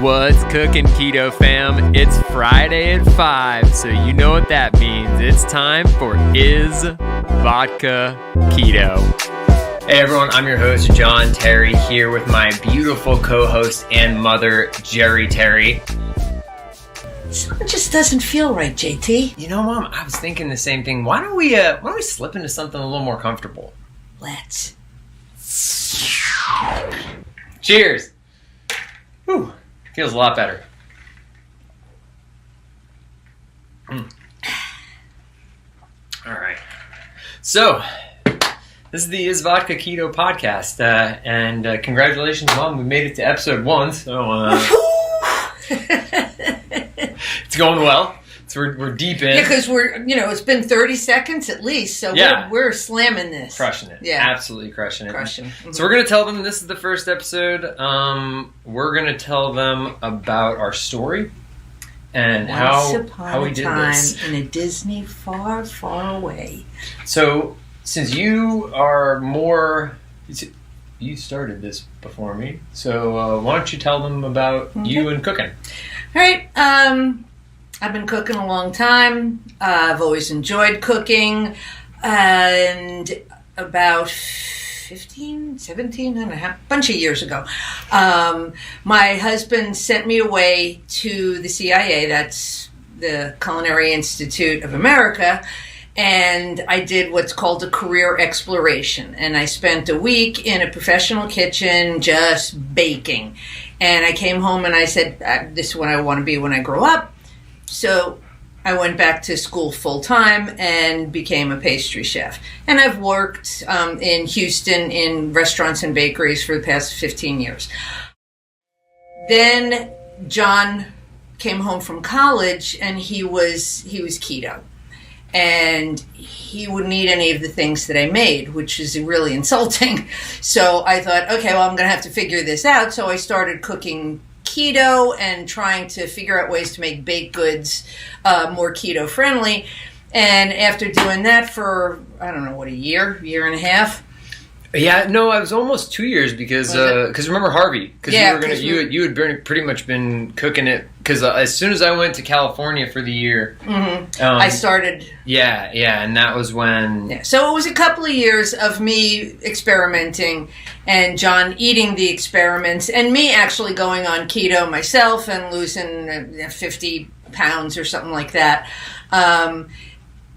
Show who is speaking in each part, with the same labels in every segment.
Speaker 1: What's cooking, Keto fam? It's Friday at 5, so you know what that means. It's time for Is Vodka Keto. Hey everyone, I'm your host, John Terry, here with my beautiful co-host and mother, Geri Terry.
Speaker 2: Something just doesn't feel right, JT.
Speaker 1: You know, Mom, I was thinking the same thing. Why don't we slip into something a little more comfortable?
Speaker 2: Let's.
Speaker 1: Cheers. Whew. Feels a lot better. All right. So, this is the Is Vodka Keto podcast, and congratulations, Mom. We made it to episode 1, so it's going well. So we're deep in.
Speaker 2: Yeah, because it's been 30 seconds at least, so we're slamming this.
Speaker 1: Crushing it.
Speaker 2: Yeah.
Speaker 1: Absolutely crushing it.
Speaker 2: Mm-hmm.
Speaker 1: So we're going to tell them this is the first episode. We're going to tell them about our story and how we did this.
Speaker 2: In a Disney far, far away.
Speaker 1: So since you are more... You started this before me, so why don't you tell them about you and cooking?
Speaker 2: All right. I've been cooking a long time. I've always enjoyed cooking. And about 17 and a half, bunch of years ago, my husband sent me away to the CIA, that's the Culinary Institute of America, and I did what's called a career exploration. And I spent a week in a professional kitchen just baking. And I came home and I said, this is what I want to be when I grow up. So I went back to school full-time and became a pastry chef. And I've worked in Houston in restaurants and bakeries for the past 15 years. Then John came home from college and he was keto. And he wouldn't eat any of the things that I made, which is really insulting. So I thought, okay, well, I'm going to have to figure this out. So I started cooking keto and trying to figure out ways to make baked goods more keto friendly. And after doing that for, I don't know, a year and a half.
Speaker 1: Yeah, no, I was almost 2 years because remember Harvey? Because you had pretty much been cooking it. Because as soon as I went to California for the year,
Speaker 2: I started.
Speaker 1: Yeah, and that was when.
Speaker 2: Yeah, so it was a couple of years of me experimenting, and John eating the experiments, and me actually going on keto myself and losing 50 pounds or something like that.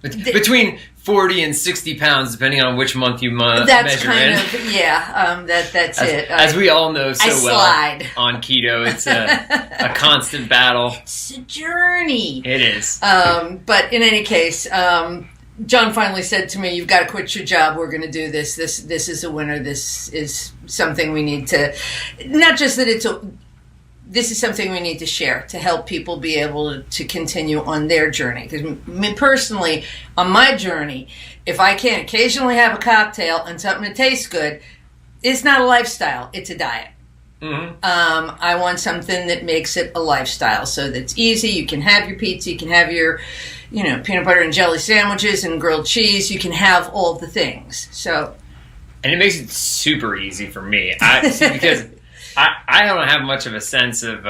Speaker 1: Between 40 and 60 pounds, depending on which month you measure
Speaker 2: that's kind
Speaker 1: in.
Speaker 2: of, yeah, that's it.
Speaker 1: As we all know so well
Speaker 2: slide.
Speaker 1: On keto, it's a constant battle.
Speaker 2: It's a journey.
Speaker 1: It is.
Speaker 2: But in any case, John finally said to me, you've got to quit your job. We're going to do this. This is a winner. This is something we need to, not just that this is something we need to share to help people be able to continue on their journey. Because me personally, on my journey, if I can't occasionally have a cocktail and something that tastes good, it's not a lifestyle, it's a diet. Mm-hmm. I want something that makes it a lifestyle, so that's easy. You can have your pizza, you can have your, peanut butter and jelly sandwiches and grilled cheese. You can have all the ththings.
Speaker 1: And it makes it super easy for me. Because I don't have much of a sense of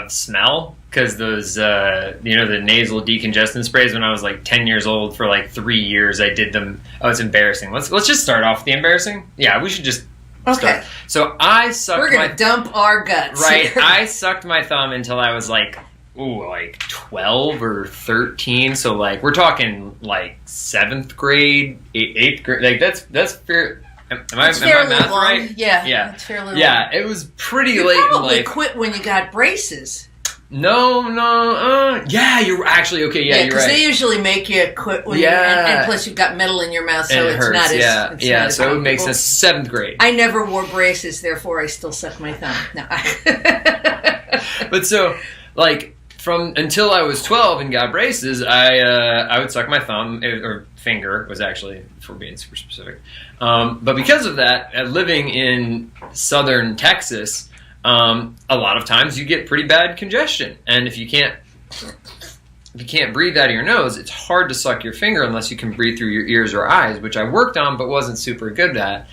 Speaker 1: smell, because those, the nasal decongestant sprays, when I was like 10 years old for like 3 years, I did them. Oh, it's embarrassing. Let's just start off with the embarrassing. Yeah, we should just start. So I sucked
Speaker 2: We're going to dump our guts.
Speaker 1: Right. I sucked my thumb until I was like 12 or 13. So like, we're talking like 7th grade, 8th grade. Like that's fair. Am I math
Speaker 2: long.
Speaker 1: right?
Speaker 2: Yeah. It's fairly long.
Speaker 1: Yeah, it was pretty late in life.
Speaker 2: You probably quit when you got braces.
Speaker 1: No. Yeah, you're actually okay. Yeah, you're right.
Speaker 2: Because they usually make you quit when and plus you've got metal in your mouth, so
Speaker 1: it hurts.
Speaker 2: Not as
Speaker 1: yeah. So it makes us 7th grade.
Speaker 2: I never wore braces, therefore I still suck my thumb. No.
Speaker 1: But so like until I was 12 and got braces, I would suck my thumb or finger was actually, for being super specific. But because of that, living in southern Texas, a lot of times you get pretty bad congestion, and if you can't breathe out of your nose, it's hard to suck your finger unless you can breathe through your ears or eyes, which I worked on but wasn't super good at.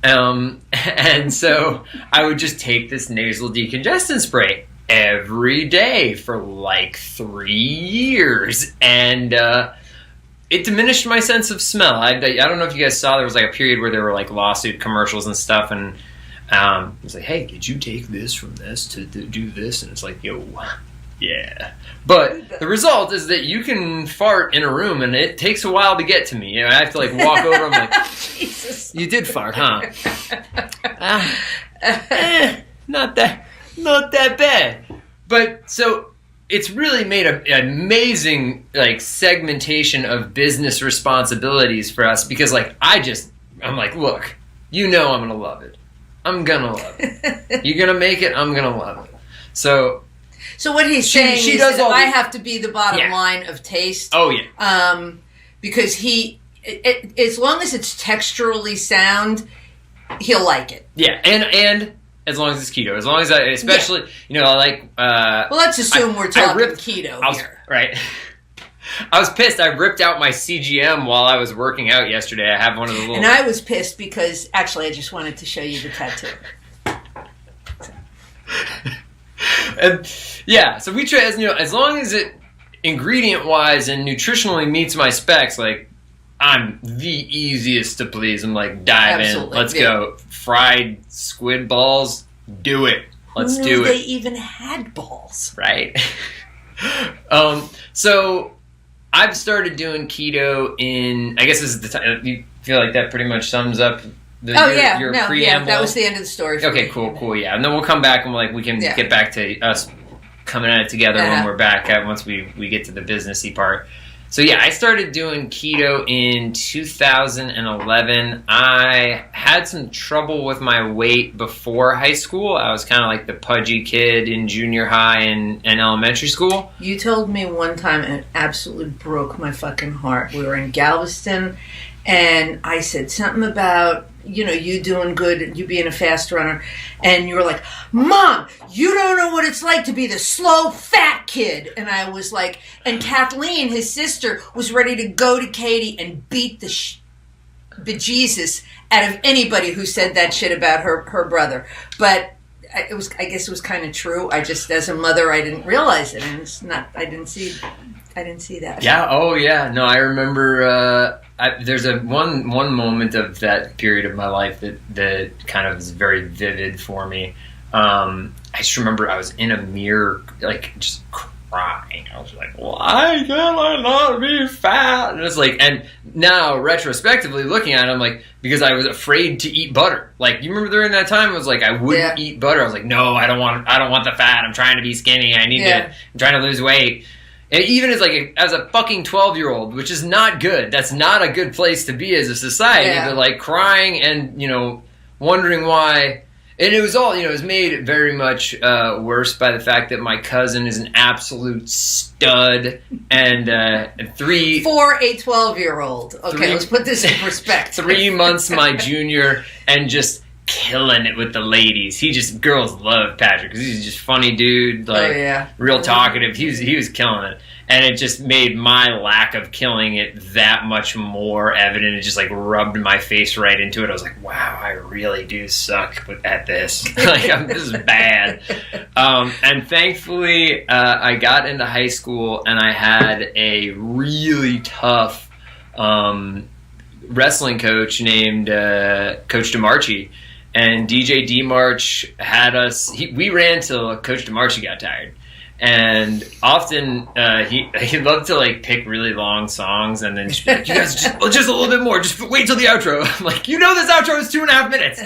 Speaker 1: And so I would just take this nasal decongestant spray every day for like 3 years, and it diminished my sense of smell. I don't know if you guys saw, there was like a period where there were like lawsuit commercials and stuff, and it's like, hey, did you take this from this to do this? And it's like, yo, yeah. But the result is that you can fart in a room, and it takes a while to get to me. You know, I have to like walk over. I'm like, Jesus. You did fart, huh? Not that bad. But so it's really made an amazing like segmentation of business responsibilities for us, because like I'm like, look, you know I'm gonna love it. I'm gonna love it. You're gonna make it. I'm gonna love it. So what he's saying is that I have to be the bottom line of taste.
Speaker 2: Oh yeah. Because as long as it's texturally sound, he'll like it.
Speaker 1: Yeah, and as long as it's keto, as long as especially you know, like.
Speaker 2: Well, let's assume we're talking keto here,
Speaker 1: right? I was pissed. I ripped out my CGM while I was working out yesterday. I have one of the little.
Speaker 2: And I was pissed because actually I just wanted to show you the tattoo.
Speaker 1: And yeah, so we try, as long as it ingredient wise and nutritionally meets my specs, like I'm the easiest to please. I'm like, dive in, let's go. Fried squid balls, do it. Let's do it.
Speaker 2: They even had balls,
Speaker 1: right? So I've started doing keto in. I guess this is the time. You feel like that pretty much sums up. Your preamble.
Speaker 2: Yeah, that was the end of the story.
Speaker 1: Okay, cool, yeah, and then we'll come back and we can get back to us coming at it together when we're back once we get to the businessy part. So yeah, I started doing keto in 2011. I had some trouble with my weight before high school. I was kind of like the pudgy kid in junior high and elementary school.
Speaker 2: You told me one time, and it absolutely broke my fucking heart. We were in Galveston, and I said something about, you doing good, you being a fast runner, and you were like, Mom, you don't know what it's like to be the slow, fat kid. And I was like, and Kathleen, his sister, was ready to go to Katie and beat the bejesus out of anybody who said that shit about her brother. But I guess it was kind of true. I just, as a mother, I didn't realize it, and it's not. I didn't see that.
Speaker 1: Yeah. Oh, yeah. No, I remember. There's one moment of that period of my life that kind of is very vivid for me. I just remember I was in a mirror, like just crying. I was like, "Why can I not be fat?" And it's like, and now retrospectively looking at it, I'm like, because I was afraid to eat butter. Like, you remember during that time, it was like I wouldn't eat butter. I was like, no, I don't want the fat. I'm trying to be skinny. I'm trying to lose weight. And even as a fucking 12-year-old, which is not good. That's not a good place to be as a society. Yeah. But like crying and, wondering why. And it was all, it was made very much worse by the fact that my cousin is an absolute stud. And
Speaker 2: for a 12-year-old. Okay, let's put this in perspective.
Speaker 1: 3 months my junior, and just killing it with the ladies. Girls love Patrick because he's just funny dude, real talkative. He was killing it, and it just made my lack of killing it that much more evident. It just like rubbed my face right into it. I was like, wow, I really do suck at this. This is bad. And thankfully, I got into high school, and I had a really tough wrestling coach named Coach DeMarchi. And DJ D-March had us. We ran till Coach DeMarchi got tired, and often he loved to like pick really long songs and then just be like, "You guys just a little bit more. Just wait till the outro." I'm like, this outro is 2.5 minutes.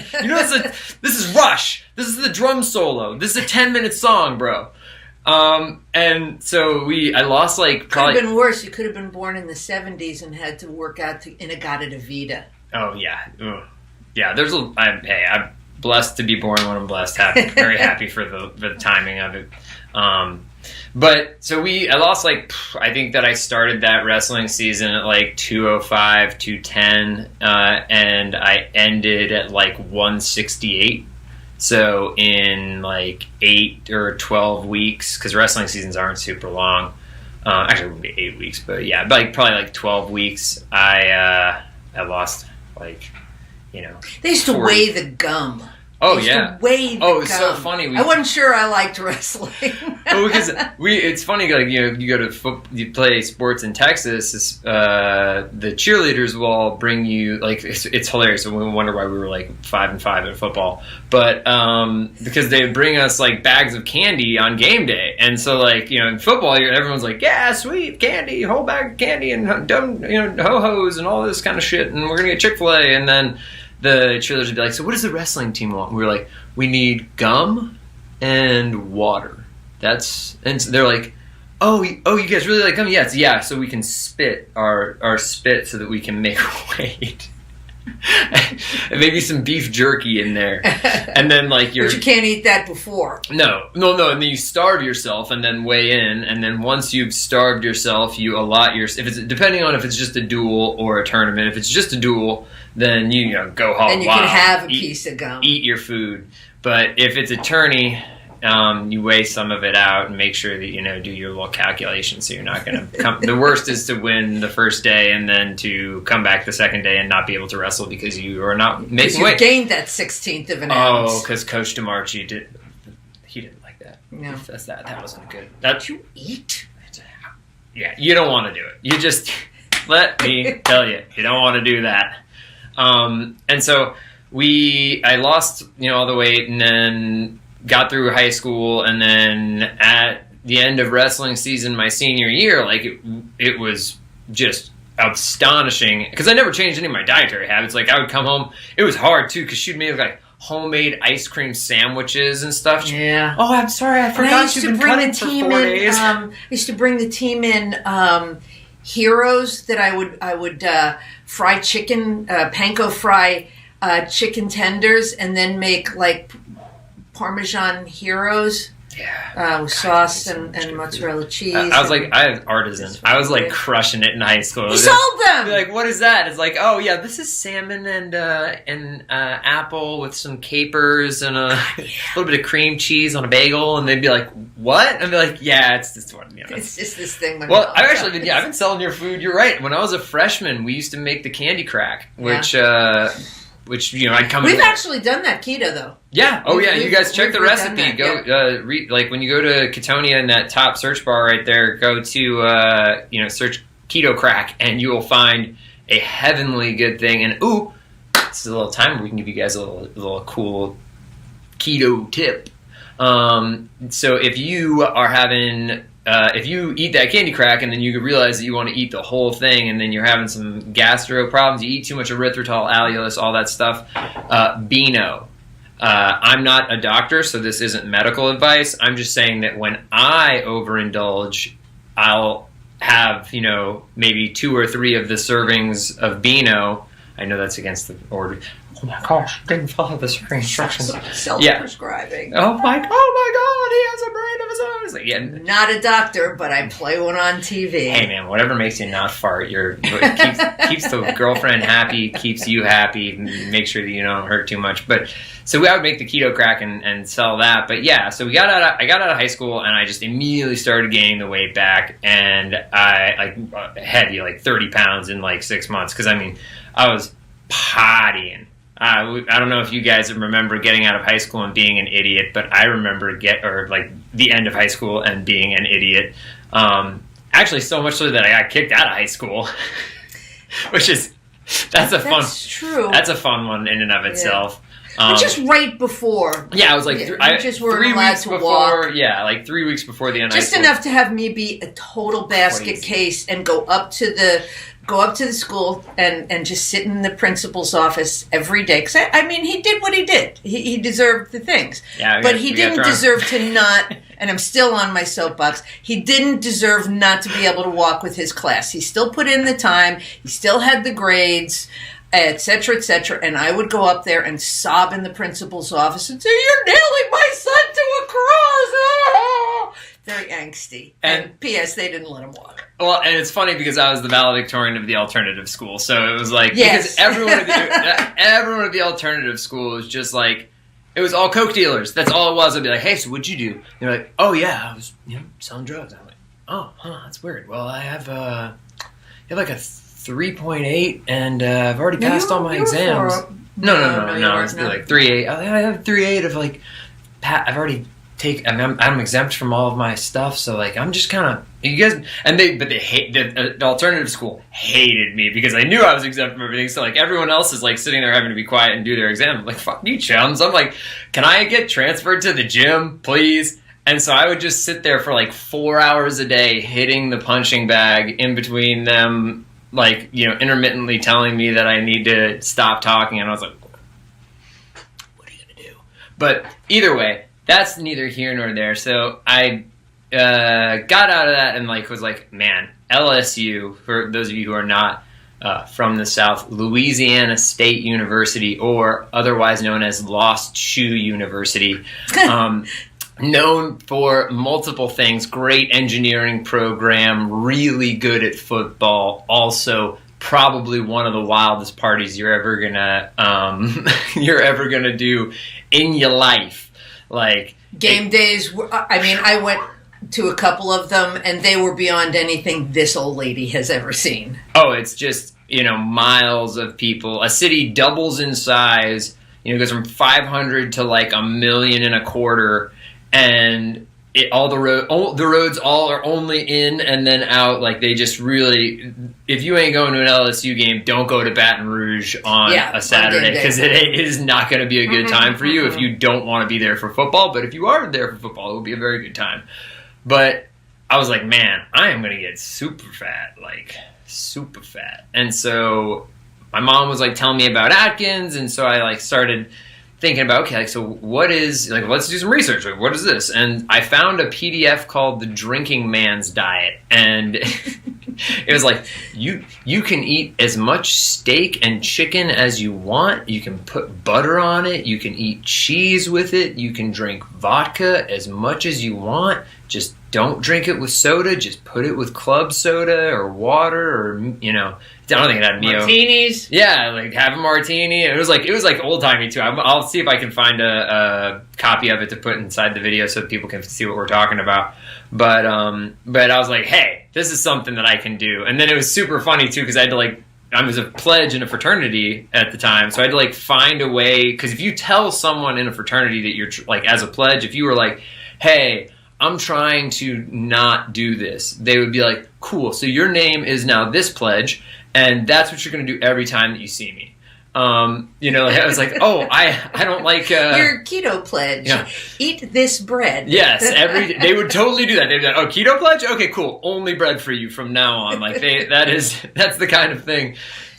Speaker 1: This is Rush. This is the drum solo. This is a 10-minute song, bro. And so I lost like probably.
Speaker 2: Could have been worse. You could have been born in the 70s and had to work out in a Gata de Vida.
Speaker 1: Oh yeah. Ugh. Yeah, I'm blessed to be born when I'm blessed. Very happy for the timing of it. But so I lost I think that I started that wrestling season at like 205, 210, and I ended at like 168. So in like 8 or 12 weeks, because wrestling seasons aren't super long. Actually, it would be 8 weeks, but yeah, probably like 12 weeks. I lost like.
Speaker 2: They used to weigh the gum.
Speaker 1: Oh,
Speaker 2: I used
Speaker 1: yeah.
Speaker 2: to wave
Speaker 1: Oh,
Speaker 2: the
Speaker 1: it's so
Speaker 2: gum.
Speaker 1: funny.
Speaker 2: I wasn't sure I liked wrestling.
Speaker 1: Well, because it's funny, like, you know, you go to you play sports in Texas, the cheerleaders will all bring you, like, it's hilarious. And we wonder why we were like 5-5 at football, but because they bring us like bags of candy on game day, and so, like, you know, in football, everyone's like, yeah, sweet candy, whole bag of candy, and dumb, you know, ho hos and all this kind of shit, and we're gonna get Chick-fil-A, and then the cheerleaders would be like, so what does the wrestling team want? And we were like, we need gum and water. And so they're like, oh, you guys really like gum? Yes, yeah, so we can spit our spit so that we can make weight. And maybe some beef jerky in there. And then, like,
Speaker 2: But you can't eat that before.
Speaker 1: No, and then you starve yourself and then weigh in, and then once you've starved yourself, you allot if it's depending on if it's just a duel or a tournament. If it's just a duel, then you know, go hog wild.
Speaker 2: And you can have a piece of gum.
Speaker 1: Eat your food. But if it's a tourney, you weigh some of it out and make sure that, you know, do your little calculations so you're not going to come. The worst is to win the first day and then to come back the second day and not be able to wrestle because you are not making weight.
Speaker 2: You gained that 16th of an ounce.
Speaker 1: Oh, because Coach DeMarchi he didn't like that.
Speaker 2: No.
Speaker 1: That wasn't good.
Speaker 2: Did you eat?
Speaker 1: Yeah, you don't want to do it. You just, let me tell you, you don't want to do that. And so I lost, you know, all the weight, and then got through high school, and then at the end of wrestling season my senior year, like, it was just astonishing because I never changed any of my dietary habits. Like, I would come home, it was hard too because she'd made like homemade ice cream sandwiches and stuff.
Speaker 2: Yeah.
Speaker 1: Oh, I'm sorry, I forgot you've been cutting for 4 days.
Speaker 2: I used to bring the team in heroes that I would fry chicken, panko fry chicken tenders, and then make like Parmesan heroes.
Speaker 1: Yeah.
Speaker 2: With sauce and mozzarella cheese.
Speaker 1: I was like, I was artisan. I was like crushing it in high school.
Speaker 2: You sold them!
Speaker 1: Like, what is that? It's like, oh yeah, this is salmon and apple with some capers and a little bit of cream cheese on a bagel. And they'd be like, what? And I'd be like, yeah, it's this one. Yeah,
Speaker 2: it's just this thing.
Speaker 1: Well, I've been selling your food. You're right. When I was a freshman, we used to make the candy crack, which you know, I'd come.
Speaker 2: We've actually done that keto though.
Speaker 1: Yeah. Oh, yeah. You guys check the recipe. Go like when you go to Ketonia in that top search bar right there. Go to search keto crack, and you will find a heavenly good thing. And ooh, this is a little time where we can give you guys a little cool keto tip. So if you are having. If you eat that candy crack and then you realize that you want to eat the whole thing and then you're having some gastro problems, you eat too much erythritol, allulose, all that stuff, Beano. I'm not a doctor, so this isn't medical advice. I'm just saying that when I overindulge, I'll have, you know, maybe 2 or 3 of the servings of Beano. I know that's against the order. Oh my gosh, didn't follow the serving instructions.
Speaker 2: Self-prescribing.
Speaker 1: Yeah. Oh my God, he has a brain of his own. It's like, yeah.
Speaker 2: Not a doctor, but I play one on TV.
Speaker 1: Hey man, whatever makes you not fart, keeps the girlfriend happy, keeps you happy, make sure that you don't hurt too much. But so I would make the keto crack and sell that. But yeah, so I got out of high school and I just immediately started gaining the weight back, and I heavy, like 30 pounds in like 6 months, because I mean I was partying. I don't know if you guys remember getting out of high school and being an idiot, but I remember the end of high school and being an idiot. Actually, so much so that I got kicked out of high school, that's a fun one in and of itself.
Speaker 2: Just right before.
Speaker 1: Yeah, I was like,
Speaker 2: you just weren't allowed to walk.
Speaker 1: Yeah, like 3 weeks before the end.
Speaker 2: Just
Speaker 1: of high school.
Speaker 2: Enough to have me be a total basket case and go up to the school and just sit in the principal's office every day. Because, I mean, he did what he did. He deserved the things.
Speaker 1: Yeah,
Speaker 2: but he didn't deserve to not, and I'm still on my soapbox, he didn't deserve not to be able to walk with his class. He still put in the time. He still had the grades, et cetera, and I would go up there and sob in the principal's office and say, "You're nailing my son to a cross!" Oh! Very angsty. And P.S. they didn't let him walk.
Speaker 1: Well, and it's funny because I was the valedictorian of the alternative school, so it was like,
Speaker 2: yes.
Speaker 1: Because everyone at the alternative school was just like, it was all coke dealers. That's all it was. I'd be like, "Hey, so what'd you do?" And they're like, "Oh yeah, I was selling drugs." I'm like, "Oh, that's weird. Well, I have like a 3.8, and I've already passed all my exams. No. It's like 3.8. I have 3.8 of like, I've already I'm exempt from all of my stuff, so like I'm just kind of you guys. And they hate the alternative school hated me because I knew I was exempt from everything. So like everyone else is like sitting there having to be quiet and do their exam. I'm like, fuck you, chums. I'm like, can I get transferred to the gym, please? And so I would just sit there for like 4 hours a day hitting the punching bag in between them, like, you know, intermittently telling me that I need to stop talking. And I was like, what are you going to do? But either way, that's neither here nor there. So I got out of that and like was like, man, LSU, for those of you who are not from the South, Louisiana State University, or otherwise known as Lost Shoe University, known for multiple things, great engineering program, really good at football, also probably one of the wildest parties you're ever gonna do in your life. Like
Speaker 2: game days. I mean, I went to a couple of them, and they were beyond anything this old lady has ever seen.
Speaker 1: Oh, it's just, you know, miles of people. A city doubles in size. You know, goes from 500 to like 1.25 million. And the roads all are only in and then out. Like they just really, if you ain't going to an LSU game, don't go to Baton Rouge on a Saturday, because it is not going to be a good time for you if you don't want to be there for football. But if you are there for football, it will be a very good time. But I was like, man, I am going to get super fat, like super fat. And so my mom was like telling me about Atkins, and so I like started thinking about, okay, like, so what is, like, let's do some research. Like, what is this? And I found a PDF called The Drinking Man's Diet. And it was like, you can eat as much steak and chicken as you want. You can put butter on it. You can eat cheese with it. You can drink vodka as much as you want. Just don't drink it with soda. Just put it with club soda or water, or, you know, I don't think it had
Speaker 2: martinis.
Speaker 1: Yeah, like have a martini. It was like old timey too. I'll see if I can find a copy of it to put inside the video so people can see what we're talking about. But I was like, hey, this is something that I can do. And then it was super funny too, because I had to I was a pledge in a fraternity at the time, so I had to find a way. Because if you tell someone in a fraternity that you're as a pledge, if you were like, hey, I'm trying to not do this, they would be like, cool, so your name is now this pledge, and that's what you're going to do every time that you see me. You know, I was like, oh, I don't like...
Speaker 2: Your keto pledge. Yeah. Eat this bread.
Speaker 1: Yes, they would totally do that. They'd be like, oh, keto pledge? Okay, cool. Only bread for you from now on. Like, that's the kind of thing.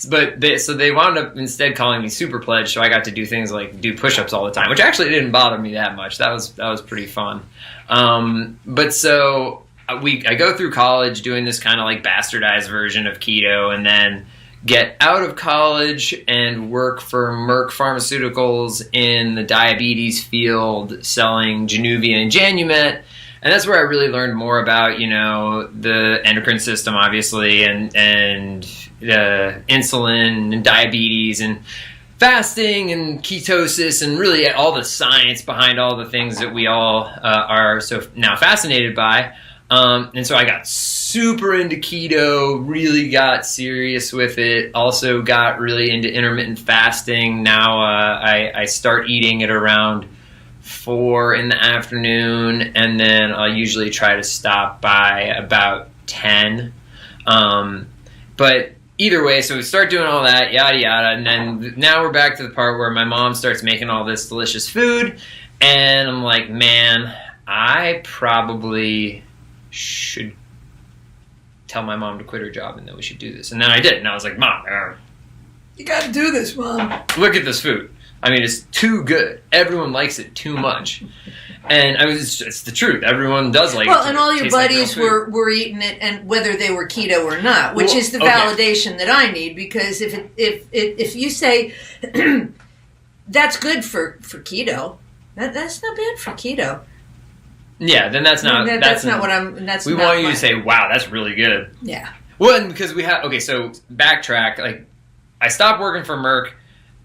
Speaker 1: But they wound up instead calling me super pledge, so I got to do things like do push-ups all the time, which actually didn't bother me that much. That was pretty fun. But so I go through college doing this kind of like bastardized version of keto, and then get out of college and work for Merck Pharmaceuticals in the diabetes field, selling Januvia and Janumet. And that's where I really learned more about, you know, the endocrine system, obviously, and insulin and diabetes and fasting and ketosis, and really all the science behind all the things that we all are so now fascinated by. And so I got super into keto, really got serious with it, also got really into intermittent fasting. Now I start eating at around 4 in the afternoon, and then I'll usually try to stop by about 10. But either way, so we start doing all that, yada yada, and then now we're back to the part where my mom starts making all this delicious food, and I'm like, man, I probably should tell my mom to quit her job and that we should do this. And then I did, and I was like, Mom,
Speaker 2: you gotta do this, Mom.
Speaker 1: Look at this food. I mean, it's too good. Everyone likes it too much. And it's the truth. Everyone does like it.
Speaker 2: Well, and all your buddies were eating it, and whether they were keto or not, which is the validation that I need. Because if you say that's good for keto, that's not bad for keto.
Speaker 1: Yeah, then that's not
Speaker 2: what I'm.
Speaker 1: We want you to say, "Wow, that's really good."
Speaker 2: Yeah.
Speaker 1: Well, and because we have so backtrack. Like, I stopped working for Merck.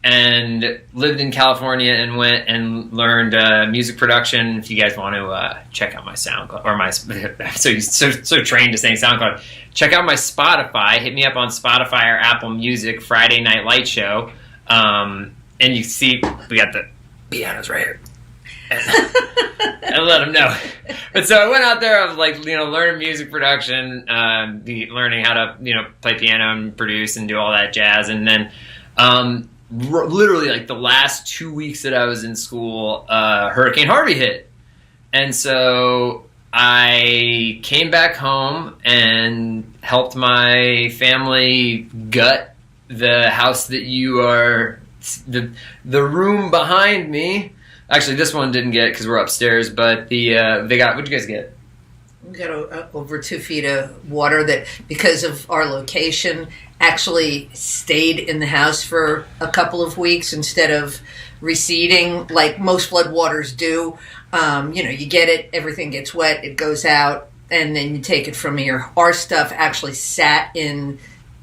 Speaker 1: and lived in California and went and learned music production. If you guys want to check out my SoundCloud, or my so trained to saying SoundCloud, check out my Spotify. Hit me up on Spotify or Apple Music, Friday Night Light Show, and you see we got the pianos right here. And let them know. But so I went out there. I was like, learning music production, learning how to, play piano and produce and do all that jazz. And then, literally, like the last 2 weeks that I was in school, Hurricane Harvey hit, and so I came back home and helped my family gut the house that you are, the room behind me. Actually, this one didn't get because we're upstairs, but they got. What'd you guys get?
Speaker 2: We got over 2 feet of water that, because of our location, actually stayed in the house for a couple of weeks instead of receding like most floodwaters do. You get it, everything gets wet, it goes out, and then you take it from here. Our stuff actually sat in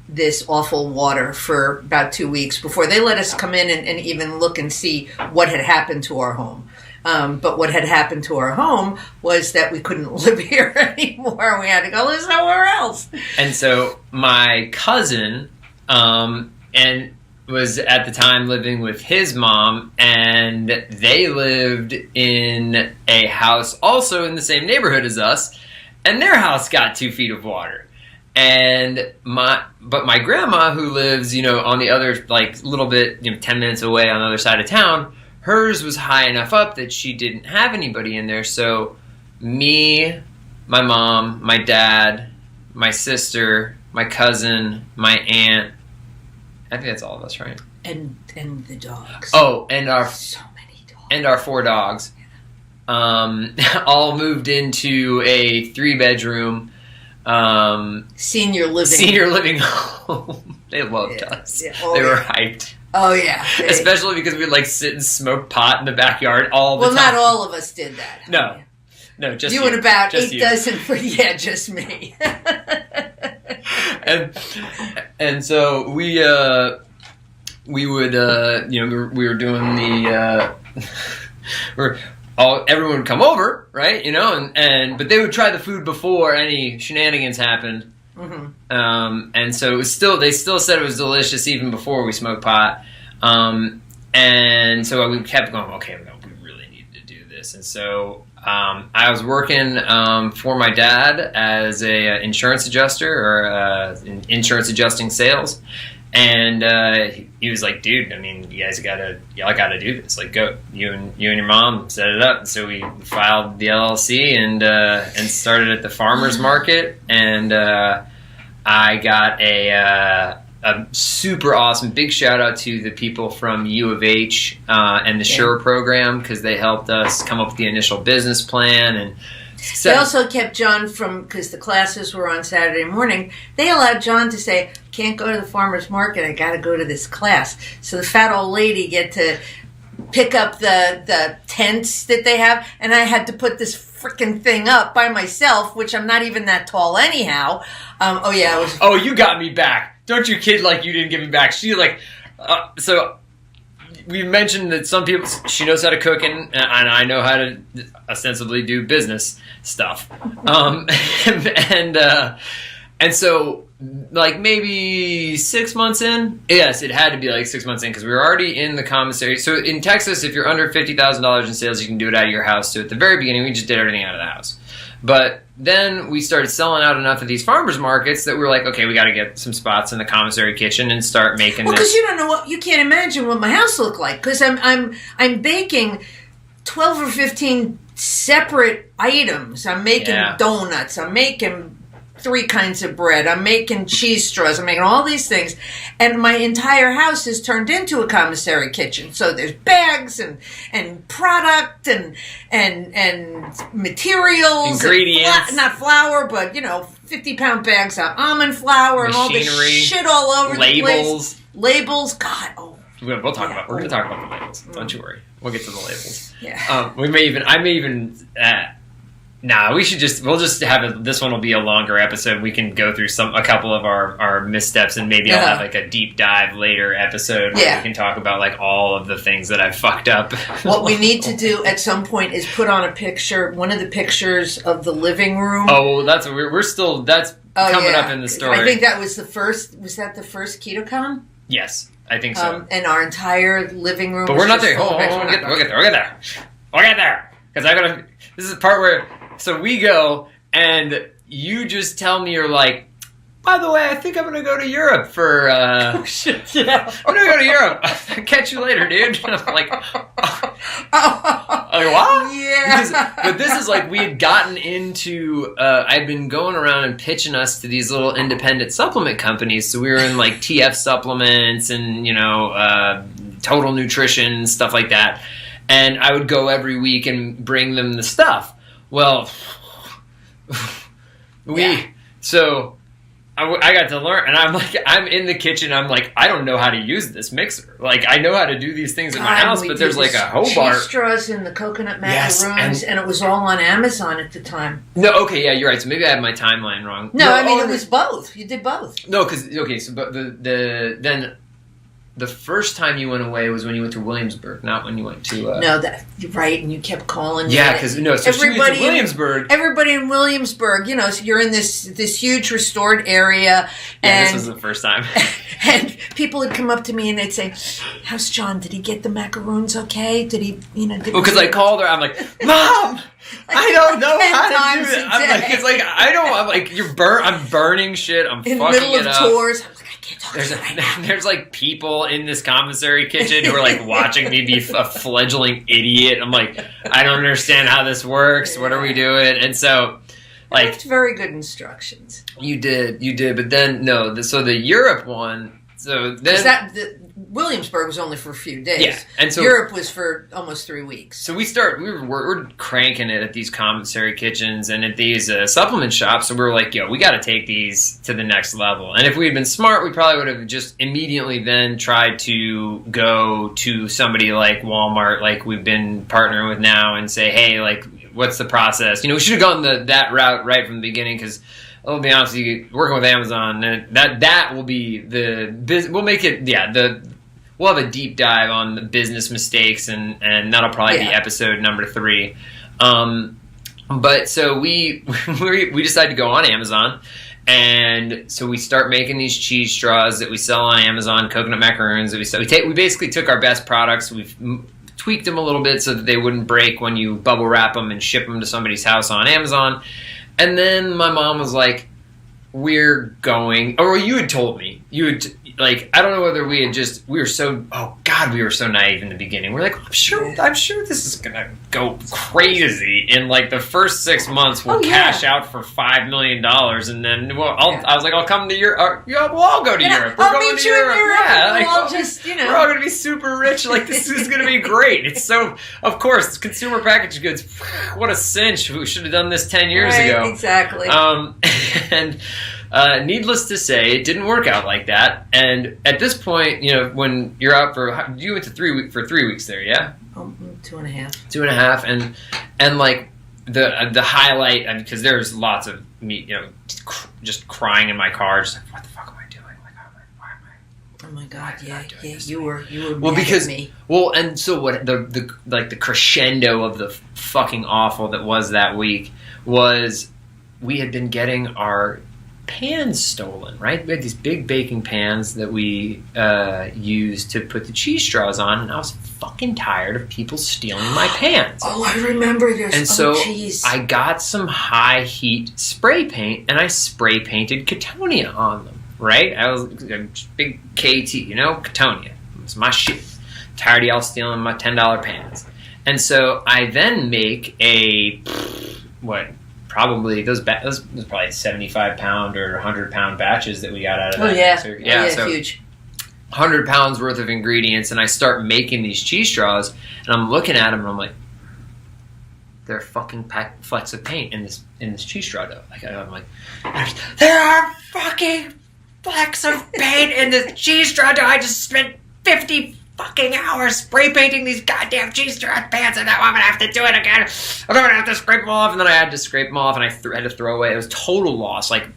Speaker 2: this awful water for about 2 weeks before they let us come in and even look and see what had happened to our home. But what had happened to our home was that we couldn't live here anymore. We had to go live somewhere else.
Speaker 1: And so my cousin and was at the time living with his mom, and they lived in a house also in the same neighborhood as us, and their house got 2 feet of water. And my grandma, who lives, on the other, like, little bit, 10 minutes away on the other side of town, hers was high enough up that she didn't have anybody in there. So me, my mom, my dad, my sister, my cousin, my aunt, I think that's all of us, right?
Speaker 2: And the dogs.
Speaker 1: Oh, and
Speaker 2: so many dogs.
Speaker 1: And our 4 dogs, all moved into a 3-bedroom.
Speaker 2: Senior living
Speaker 1: home. They loved us.
Speaker 2: Yeah.
Speaker 1: They were hyped.
Speaker 2: Oh yeah,
Speaker 1: especially because we'd like sit and smoke pot in the backyard all the time.
Speaker 2: Well, not all of us did that.
Speaker 1: No, just
Speaker 2: you and about
Speaker 1: just
Speaker 2: 8 dozen. Just me.
Speaker 1: and so we would we were doing the everyone would come over, right? But they would try the food before any shenanigans happened. Mm-hmm. And so it was they still said it was delicious even before we smoked pot. And so we kept going, okay, we really need to do this. And so I was working for my dad as a insurance adjuster, or insurance adjusting sales. And he was like, dude, I mean, y'all gotta do this. Like, go, you and your mom set it up. And so we filed the LLC and started at the farmer's market. And I got a super awesome big shout out to the people from U of H and the SURE program, because they helped us come up with the initial business plan. And
Speaker 2: they also kept John because the classes were on Saturday morning. They allowed John to say, can't go to the farmer's market, I got to go to this class. So the fat old lady get to pick up the tents that they have, and I had to put this freaking thing up by myself, which I'm not even that tall anyhow.
Speaker 1: Oh, you got me back. Don't you kid like you didn't give me back. She so we mentioned that some people, she knows how to cook, and I know how to ostensibly do business stuff. And so, like, maybe 6 months in? Yes, it had to be like 6 months in, because we were already in the commissary. So in Texas, if you're under $50,000 in sales, you can do it out of your house. So at the very beginning, we just did everything out of the house. But then we started selling out enough of these farmers markets that we were like, okay, we got to get some spots in the commissary kitchen and start making this.
Speaker 2: Because you can't imagine what my house looked like, because I'm baking 12 or 15 separate items. I'm making donuts. I'm making 3 kinds of bread. I'm making cheese straws. I'm making all these things. And my entire house is turned into a commissary kitchen. So there's bags and product and materials.
Speaker 1: Ingredients.
Speaker 2: And not flour, but, 50-pound bags of almond flour.
Speaker 1: Machinery,
Speaker 2: and all this shit all over the place. Labels. God,
Speaker 1: We're going to talk about the labels. Don't you worry. We'll get to the labels.
Speaker 2: Yeah.
Speaker 1: I may even Nah, we'll just have it. This one will be a longer episode. We can go through a couple of our missteps, and maybe I'll have like a deep dive later episode where we can talk about like all of the things that I fucked up.
Speaker 2: What we need to do at some point is put on a picture, one of the pictures of the living room.
Speaker 1: Oh, that's coming up in the story.
Speaker 2: I think that was the first. Was that the first KetoCon?
Speaker 1: Yes, I think so.
Speaker 2: And our entire living room.
Speaker 1: But we're not there. Hold on, we'll get there. Because I gotta. This is the part where. So we go, and you just tell me, you're like, by the way, I think I'm going to go to Europe for...
Speaker 2: oh, shit, yeah.
Speaker 1: I'm going to go to Europe. Catch you later, dude. And I'm like, what?
Speaker 2: Yeah.
Speaker 1: But this is like, we had gotten into... I'd been going around and pitching us to these little independent supplement companies. So we were in like TF supplements and, Total Nutrition, stuff like that. And I would go every week and bring them the stuff. Well, so I got to learn, and I'm in the kitchen. I'm like, I don't know how to use this mixer. Like, I know how to do these things in my house, but there's like a Hobart.
Speaker 2: Cheese straws and the coconut macaroons, and it was all on Amazon at the time.
Speaker 1: No, okay, yeah, you're right. So maybe I have my timeline wrong.
Speaker 2: No, I mean, it was both. You did both.
Speaker 1: No, because, okay, so but then the first time you went away was when you went to Williamsburg, not when you went to...
Speaker 2: No, right, and you kept calling.
Speaker 1: Yeah, because, so she went to Williamsburg.
Speaker 2: Everybody in Williamsburg, so you're in this huge restored area.
Speaker 1: Yeah, this was the first time.
Speaker 2: And people would come up to me and they'd say, how's John? Did he get the macaroons okay? Did he,
Speaker 1: because I called her, I'm like, Mom! I don't know how to do it. I'm like, it's like, I'm like, I'm burning shit, I'm fucking it up.
Speaker 2: In the middle of tours.
Speaker 1: There's like people in this commissary kitchen who are like watching me be a fledgling idiot. I'm like, I don't understand how this works. What are we doing? And so, like,
Speaker 2: left very good instructions.
Speaker 1: You did. But then so the Europe one. So then
Speaker 2: Williamsburg was only for a few days.
Speaker 1: Yeah, and so
Speaker 2: Europe was for almost 3 weeks.
Speaker 1: So we're cranking it at these commissary kitchens and at these supplement shops. So we were like, we got to take these to the next level. And if we had been smart, we probably would have just immediately then tried to go to somebody like Walmart, like we've been partnering with now, and say, hey, like, what's the process? We should have gone that route right from the beginning, because I'll be honest with you, working with Amazon, that will be we'll make it, we'll have a deep dive on the business mistakes, and that'll probably be episode number 3. But so we decided to go on Amazon, and so we start making these cheese straws that we sell on Amazon, coconut macaroons that we sell. We basically took our best products, we've tweaked them a little bit so that they wouldn't break when you bubble wrap them and ship them to somebody's house on Amazon. And then my mom was like, we're going, or you had told me, like, I don't know whether we were so naive in the beginning. We're like, I'm sure this is going to go crazy. In like the first 6 months, we'll cash out for $5 million. And then, I was like, I'll come to Europe. We'll all go to Europe. We're going to Europe. Yeah, like, we're all going to be super rich. Like, this is going to be great. It's so, of course, consumer packaged goods. What a cinch. We should have done this 10 years ago.
Speaker 2: Exactly.
Speaker 1: And needless to say, it didn't work out like that. And at this point, when you're out you went to 3 weeks there, yeah?
Speaker 2: 2.5.
Speaker 1: 2.5, and like the highlight, because there's lots of me, just crying in my car, just like, what the fuck am I doing? Like, why am I?
Speaker 2: Oh my God, yeah, you were
Speaker 1: well, because
Speaker 2: me.
Speaker 1: Well, and so what the crescendo of the fucking awful that was that week was we had been getting our pans stolen, right? We had these big baking pans that we used to put the cheese straws on, and I was fucking tired of people stealing my pans.
Speaker 2: Oh, I remember this.
Speaker 1: And so I got some high heat spray paint, and I spray painted Ketonia on them, right? I was a big KT, Ketonia. It's my shit. Tired of y'all stealing my $10 pans. And so I then make probably those was probably 75-pound or 100-pound batches that we got out of that mixer.
Speaker 2: Yeah, so huge.
Speaker 1: 100 pounds worth of ingredients, and I start making these cheese straws, and I'm looking at them, and I'm like, there are fucking flecks of paint in this cheese straw dough. Like, I'm like, there are fucking flecks of paint in this cheese straw dough. I just spent $50 fucking hours spray painting these goddamn cheese straw pants, and now I'm gonna have to do it again. I'm gonna have to scrape them off, and then I had to scrape them off, and I had to throw away. It was total loss. Like,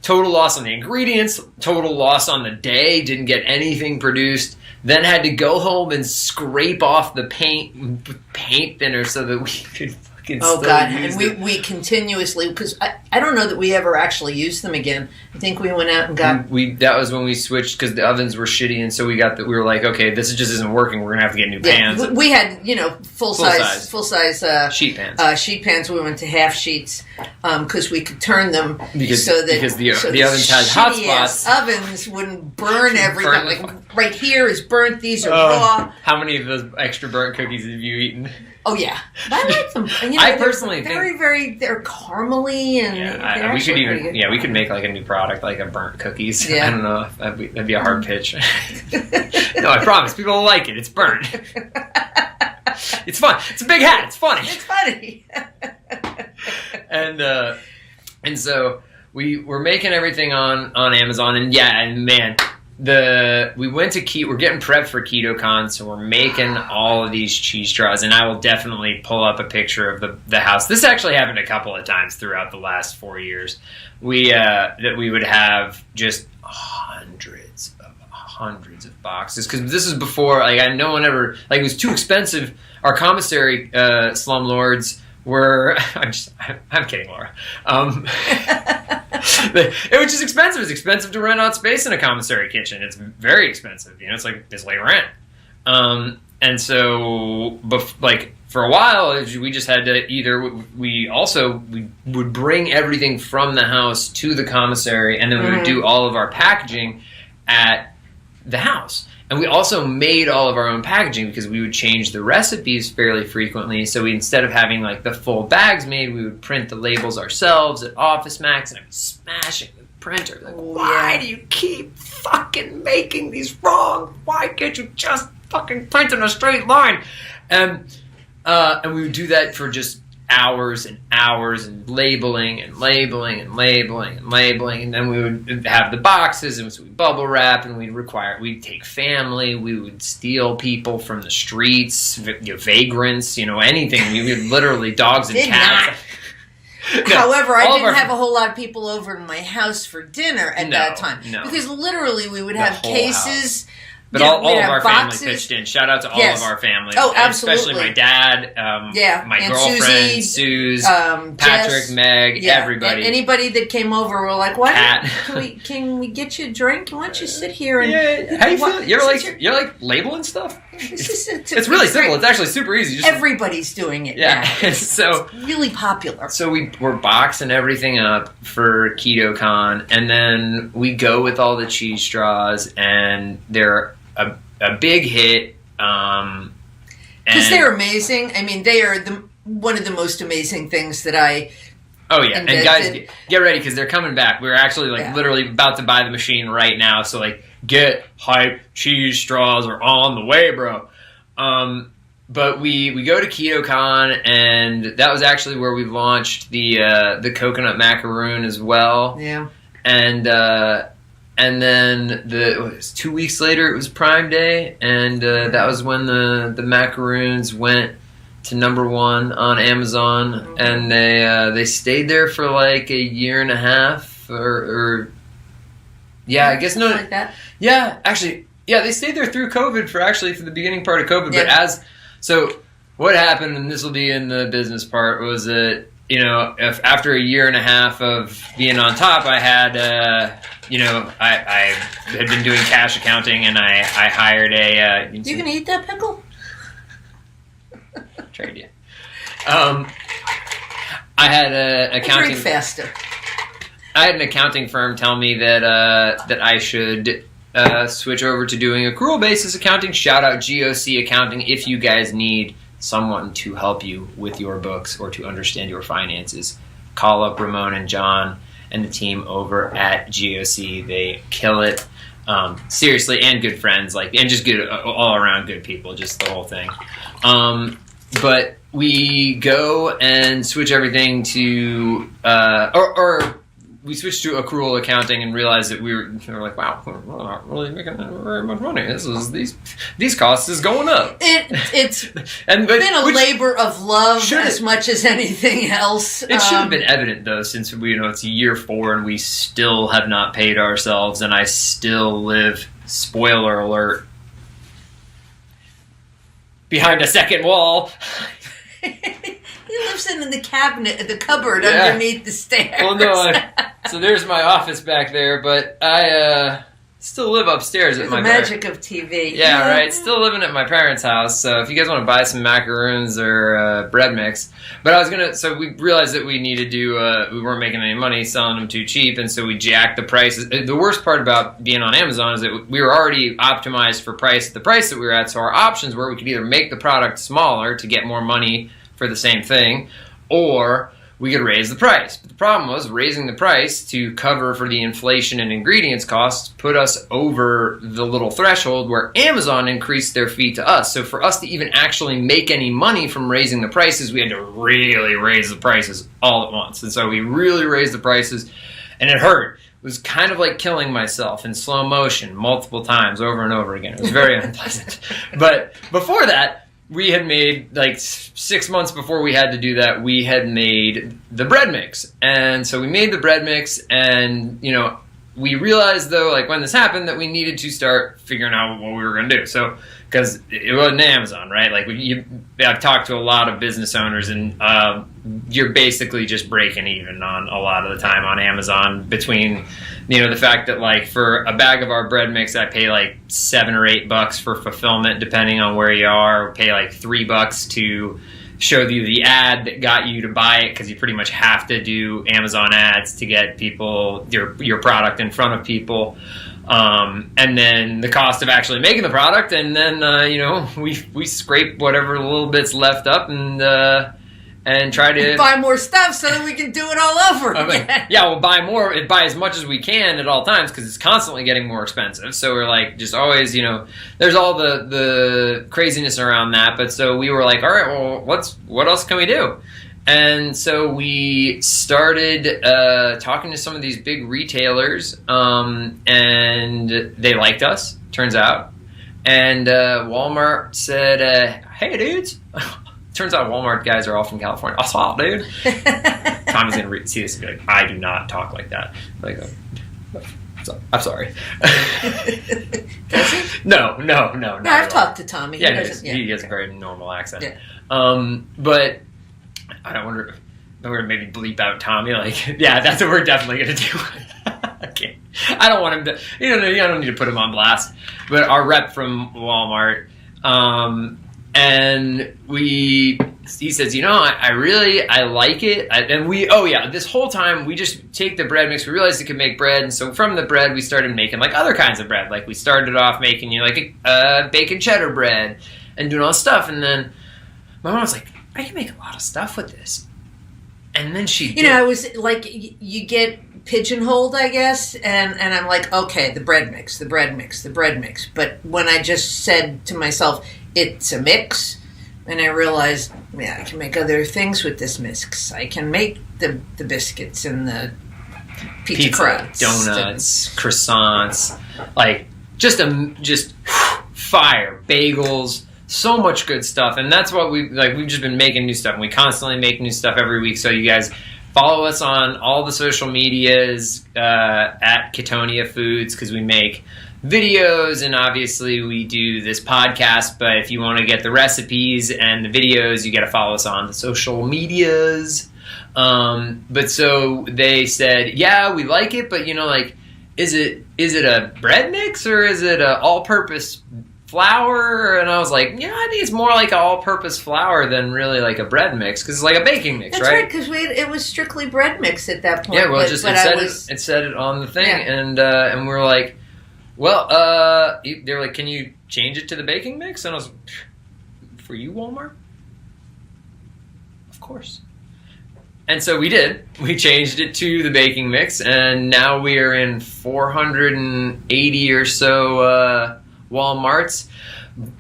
Speaker 1: total loss on the ingredients, total loss on the day. Didn't get anything produced. Then had to go home and scrape off the paint thinner so that we could fucking still use
Speaker 2: and we continuously, because I don't know that we ever actually used them again. I think we went out and got...
Speaker 1: That was when we switched, because the ovens were shitty, and so we were like, okay, this just isn't working. We're gonna have to get new pans.
Speaker 2: We had, full size
Speaker 1: sheet pans.
Speaker 2: Sheet pans. We went to half sheets because we could turn them
Speaker 1: because the ovens had hot spots.
Speaker 2: Ovens wouldn't burn everything. Like right here is burnt. These are raw.
Speaker 1: How many of those extra burnt cookies have you eaten?
Speaker 2: Oh yeah, but I like them. And,
Speaker 1: I personally
Speaker 2: think they're caramely and
Speaker 1: we could even we could make like a new product, like a burnt cookies. Yeah. I don't know, that'd be a hard pitch. No, I promise people will like it. It's burnt. It's fun. It's a big hat. It's funny.
Speaker 2: It's funny.
Speaker 1: And so we were making everything on Amazon, and man. We went to we're getting prepped for KetoCon, so we're making all of these cheese straws, and I will definitely pull up a picture of the house. This actually happened a couple of times throughout the last 4 years. That we would have just hundreds of boxes, because this is before no one ever it was too expensive. Our commissary slumlords were I'm kidding, Laura. It was just expensive. It's expensive to rent out space in a commissary kitchen. It's very expensive. It's like rent. And so, for a while, we just had to we would bring everything from the house to the commissary, and then we would do all of our packaging at the house. And we also made all of our own packaging because we would change the recipes fairly frequently. So instead of having the full bags made, we would print the labels ourselves at Office Max, and I'd be smashing the printer. Why do you keep fucking making these wrong? Why can't you just fucking print in a straight line? And we would do that for just hours and hours, and labeling, and then we would have the boxes, and so we'd bubble wrap, and we'd take family, we would steal people from the streets, vagrants, anything. We would literally dogs and cats.
Speaker 2: No, however, I didn't have a whole lot of people over in my house for dinner at that time, because literally we would have cases.
Speaker 1: But all of our family pitched in. Shout out to all of our family.
Speaker 2: Oh, absolutely.
Speaker 1: Especially my dad, my Aunt girlfriend, Suze, Patrick, Jess, Meg, everybody.
Speaker 2: And anybody that came over were like, "Why? Can we get you a drink? Why don't you sit here and?"
Speaker 1: How do you feel? You're like labeling stuff. It's really simple. It's actually super easy.
Speaker 2: Everybody's doing it. Yeah, now.
Speaker 1: So
Speaker 2: it's really popular.
Speaker 1: So we're boxing everything up for KetoCon, and then we go with all the cheese straws, and they're a big hit,
Speaker 2: because they're amazing. I mean, they are one of the most amazing things that I invented.
Speaker 1: And guys, get ready, because they're coming back. We're actually literally about to buy the machine right now, so get hype. Cheese straws are on the way, bro. But we go to KetoCon, and that was actually where we launched the coconut macaroon as well.
Speaker 2: Yeah.
Speaker 1: And then it was 2 weeks later, it was Prime Day, and that was when the macaroons went to #1 on Amazon, and they stayed there for a year and a half, or I guess no,
Speaker 2: like that.
Speaker 1: Yeah, actually, they stayed there through COVID for the beginning part of COVID.
Speaker 2: Yeah.
Speaker 1: But so what happened, and this will be in the business part, was that if after a year and a half of being on top, I had I had been doing cash accounting, and I hired a.
Speaker 2: You gonna eat that pickle?
Speaker 1: Trade you. I had an accounting.
Speaker 2: Drink faster.
Speaker 1: I had an accounting firm tell me that I should switch over to doing accrual basis accounting. Shout out GOC Accounting if you guys need someone to help you with your books or to understand your finances. Call up Ramon and John and the team over at GOC. They kill it. Seriously, and good friends, and just good, all around good people, just the whole thing. But we go and switch everything to, we switched to accrual accounting and realized that we were like, wow, we're not really making very much money. These costs is going up.
Speaker 2: It's been a labor of love as much as anything else.
Speaker 1: It should have been evident though, since it's year 4 and we still have not paid ourselves, and I still live, spoiler alert, behind a second wall.
Speaker 2: He lives in the cabinet, the cupboard underneath the stairs.
Speaker 1: Well, no, so there's my office back there, but I still live upstairs at my
Speaker 2: magic of TV.
Speaker 1: Yeah, right. Still living at my parents' house. So if you guys want to buy some macaroons or bread mix, but so we realized that we needed to. We weren't making any money selling them too cheap, and so we jacked the prices. The worst part about being on Amazon is that we were already optimized for the price that we were at. So our options were we could either make the product smaller to get more money for the same thing, or we could raise the price. But the problem was raising the price to cover for the inflation and ingredients costs put us over the little threshold where Amazon increased their fee to us. So for us to even actually make any money from raising the prices, we had to really raise the prices all at once. And so we really raised the prices, and it hurt. It was kind of like killing myself in slow motion multiple times over and over again. It was very unpleasant. But before that, we had made, 6 months before we had to do that, we had made the bread mix. And so we made the bread mix, and, we realized, though, when this happened, that we needed to start figuring out what we were going to do. So, because it wasn't Amazon, right? I've talked to a lot of business owners, and you're basically just breaking even on a lot of the time on Amazon between, the fact that, for a bag of our bread mix, I pay, $7 or $8 for fulfillment, depending on where you are. Pay, $3 to show you the ad that got you to buy it, because you pretty much have to do Amazon ads to get people your product in front of people, and then the cost of actually making the product, and then we scrape whatever little bits left up and try to
Speaker 2: buy more stuff so that we can do it all over again.
Speaker 1: We'll buy more, buy as much as we can at all times, because it's constantly getting more expensive. So we're just always, there's all the craziness around that. But so we were like, all right, well, what else can we do? And so we started talking to some of these big retailers, and they liked us, turns out. And Walmart said, hey, dudes. Turns out Walmart guys are all from California. Oh, swap, dude. Tommy's going to see this and be like, I do not talk like that. I'm sorry.
Speaker 2: Does he?
Speaker 1: No.
Speaker 2: I've talked to Tommy.
Speaker 1: He has a very normal accent.
Speaker 2: Yeah.
Speaker 1: But I don't wonder if we're going to maybe bleep out Tommy. That's what we're definitely going to do. Okay. I don't want him to, I don't need to put him on blast. But our rep from Walmart, and he says, I like it. This whole time we just take the bread mix. We realized it could make bread. And so from the bread, we started making other kinds of bread. We started off making a bacon cheddar bread and doing all this stuff. And then my mom was like, I can make a lot of stuff with this. And then she did.
Speaker 2: I was you get pigeonholed, I guess. And I'm like, okay, the bread mix. But when I just said to myself, it's a mix, and I realized, I can make other things with this mix. I can make the biscuits and the pizza crusts,
Speaker 1: donuts, croissants, just fire, bagels, so much good stuff. And that's what we've just been making new stuff, and we constantly make new stuff every week. So you guys follow us on all the social medias at Ketonia Foods, because we make videos, and obviously we do this podcast. But if you want to get the recipes and the videos, you got to follow us on the social medias. But so they said, we like it, but is it a bread mix, or is it a all-purpose flour? And I was like, I think it's more like an all-purpose flour than really like a bread mix, because it's like a baking mix.
Speaker 2: That's right, because it was strictly bread mix at that point.
Speaker 1: Yeah, well, it said it on the thing, and we're like, well, they were like, can you change it to the baking mix? And I was like, for you, Walmart? Of course. And so we did. We changed it to the baking mix, and now we are in 480 or so Walmarts.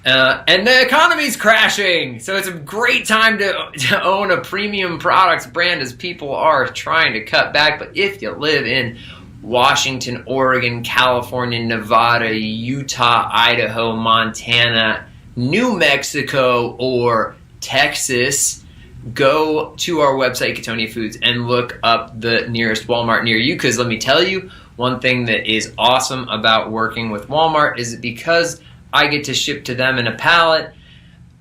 Speaker 1: And the economy's crashing, so it's a great time to own a premium products brand as people are trying to cut back. But if you live in Washington, Oregon, California, Nevada, Utah, Idaho, Montana, New Mexico, or Texas, go to our website, Ketonia Foods, and look up the nearest Walmart near you. Because let me tell you, one thing that is awesome about working with Walmart is that because I get to ship to them in a pallet,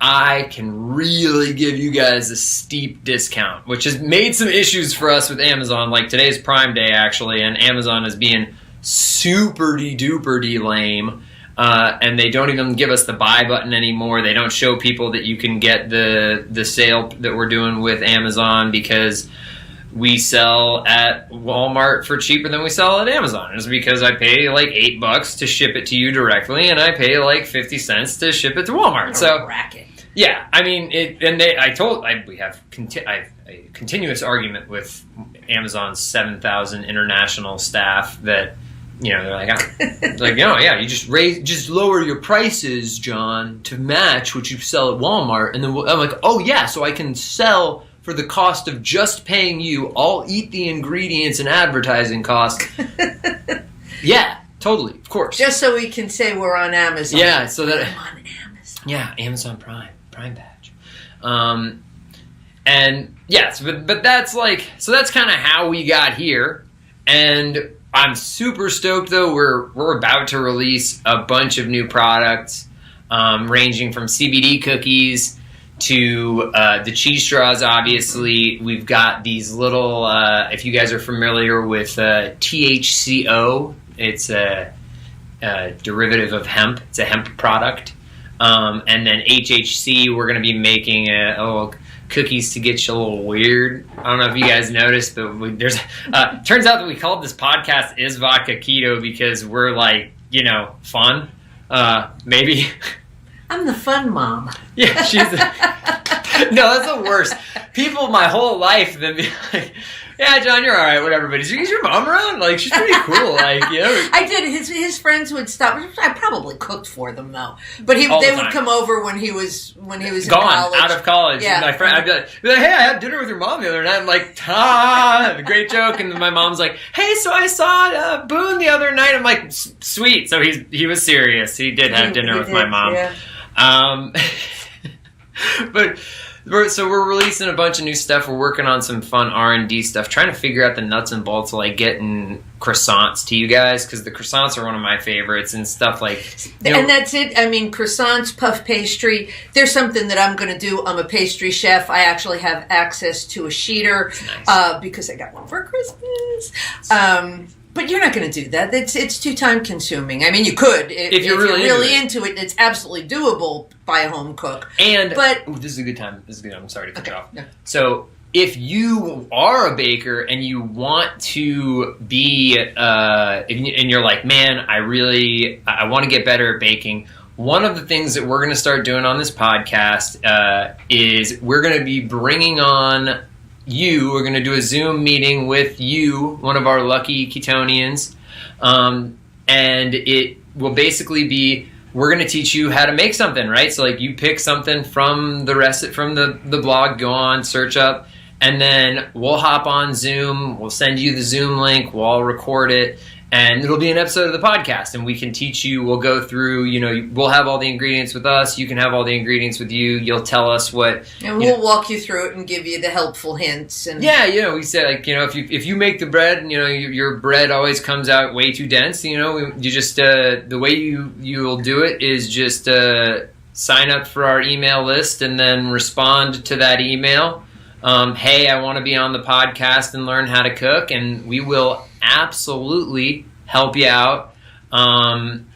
Speaker 1: I can really give you guys a steep discount, which has made some issues for us with Amazon. Like today's Prime Day, actually, and Amazon is being super-de-duper-de lame. And they don't even give us the buy button anymore. They don't show people that you can get the sale that we're doing with Amazon because we sell at Walmart for cheaper than we sell at Amazon. It's because I pay like $8 to ship it to you directly, and I pay like 50 cents to ship it to Walmart. So
Speaker 2: racket.
Speaker 1: Yeah, I mean, we have a continuous argument with Amazon's 7,000 international staff that, you know, they're like, yeah, you just lower your prices, John, to match what you sell at Walmart. And then I'm like, oh yeah, so I can sell for the cost of just paying you. I'll eat the ingredients and advertising costs. Yeah, totally, of course.
Speaker 2: Just so we can say we're on Amazon.
Speaker 1: Yeah, so that
Speaker 2: I'm on Amazon.
Speaker 1: Yeah, Amazon Prime badge. And yes, but that's like, so that's kind of how we got here. And I'm super stoked though. We're about to release a bunch of new products, ranging from CBD cookies to the cheese straws. Obviously, we've got these little. If you guys are familiar with THCO, it's a derivative of hemp. It's a hemp product. And then HHC, we're going to be making cookies to get you a little weird. I don't know if you guys noticed, but there's turns out that we called this podcast Is Vodka Keto because we're like, you know, fun. Maybe.
Speaker 2: I'm the fun mom.
Speaker 1: Yeah, she's no, that's the worst. People my whole life then be like, yeah, John, you're all right, whatever. But is your mom around? Like, she's pretty cool. Like, you know. I
Speaker 2: did. His friends would stop. I probably cooked for them though. But they would come over when he was
Speaker 1: gone,
Speaker 2: in college.
Speaker 1: Out of college.
Speaker 2: Yeah.
Speaker 1: My friend, I'd be like, hey, I had dinner with your mom the other night. I'm like, great joke. And my mom's like, hey, so I saw Boone the other night. I'm like, sweet. So he was serious. He did have dinner with my mom.
Speaker 2: Yeah.
Speaker 1: But. So we're releasing a bunch of new stuff. We're working on some fun R&D stuff, trying to figure out the nuts and bolts of like getting croissants to you guys, because the croissants are one of my favorites and stuff like.
Speaker 2: And that's it. I mean, croissants, puff pastry. There's something that I'm going to do. I'm a pastry chef. I actually have access to a sheeter because I got one for Christmas. But you're not going to do that. It's too time consuming. I mean, you could if you're really into it. It's absolutely doable by a home cook. But
Speaker 1: this is a good time. I'm sorry to cut you off.
Speaker 2: No.
Speaker 1: So if you are a baker and you want to be, and you're like, man, I want to get better at baking. One of the things that we're going to start doing on this podcast is we're going to be bringing on. We're going to do a Zoom meeting with you, one of our lucky Ketonians, and it will basically be, we're going to teach you how to make something, right? So like you pick something from the blog, go on, search up, and then we'll hop on Zoom, we'll send you the Zoom link, we'll all record it, and it'll be an episode of the podcast, and we can teach you, we'll go through, you know, we'll have all the ingredients with us, you can have all the ingredients with you, you'll tell us what...
Speaker 2: And we'll walk you through it and give you the helpful hints. And
Speaker 1: yeah, you know, we say, like, you know, if you make the bread, and, you know, your bread always comes out way too dense, you know, you just, the way you'll do it is just sign up for our email list and then respond to that email. Hey, I want to be on the podcast and learn how to cook, and we will absolutely help you out, and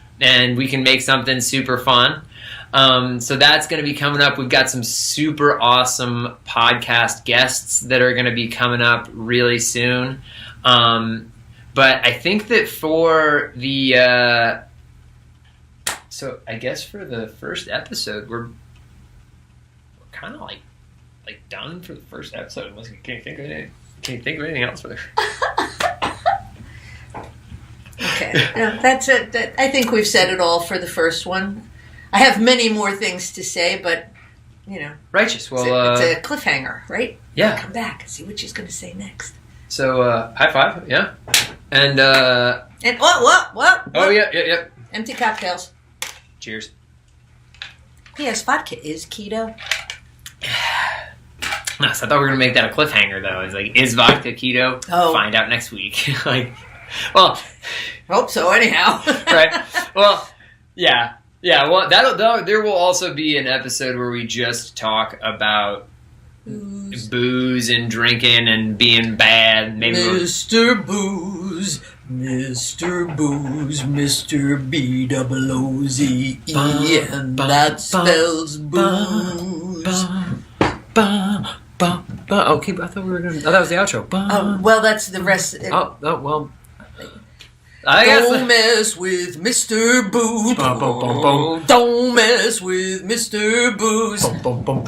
Speaker 1: we can make something super fun. So that's going to be coming up. We've got some super awesome podcast guests that are going to be coming up really soon. But I think that for the so I guess for the first episode, we're kind of like done for the first episode. Unless you can't think of anything else for
Speaker 2: Okay, no, that's it. I think we've said it all for the first one. I have many more things to say, but,
Speaker 1: Righteous. Well,
Speaker 2: it's a cliffhanger, right?
Speaker 1: Yeah.
Speaker 2: Come back and see what she's going to say next.
Speaker 1: So, high five, yeah. And
Speaker 2: what?
Speaker 1: Oh, yeah.
Speaker 2: Empty cocktails.
Speaker 1: Cheers.
Speaker 2: Yes, vodka is keto.
Speaker 1: No, so I thought we were going to make that a cliffhanger, though. It's like, is vodka keto?
Speaker 2: Oh.
Speaker 1: Find out next week.
Speaker 2: Hope so, anyhow.
Speaker 1: Right. Well, yeah. Yeah, well, there will also be an episode where we just talk about booze and drinking and being bad. Maybe
Speaker 2: Mr. Booze, Mr. Booze, Mr. B-O-O-Z-E, and that spells booze.
Speaker 1: Okay, I thought we were going to... Oh, that was the outro.
Speaker 2: Well, that's the rest.
Speaker 1: Well... I guess
Speaker 2: Don't mess with Mr. Booze. Don't mess with Mr. Booze.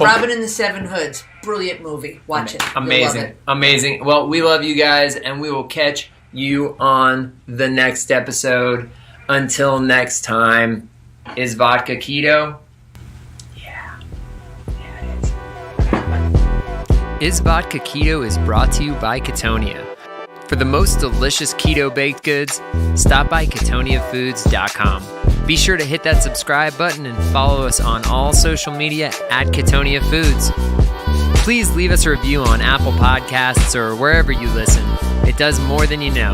Speaker 2: Robin and the Seven Hoods. Brilliant movie. Watch it.
Speaker 1: Amazing. Well, we love you guys, and we will catch you on the next episode. Until next time, is vodka keto? Yeah, it is. Is Vodka Keto is brought to you by Ketonia. For the most delicious keto baked goods, stop by ketoniafoods.com. Be sure to hit that subscribe button and follow us on all social media at Ketonia Foods. Please leave us a review on Apple Podcasts or wherever you listen. It does more than you know.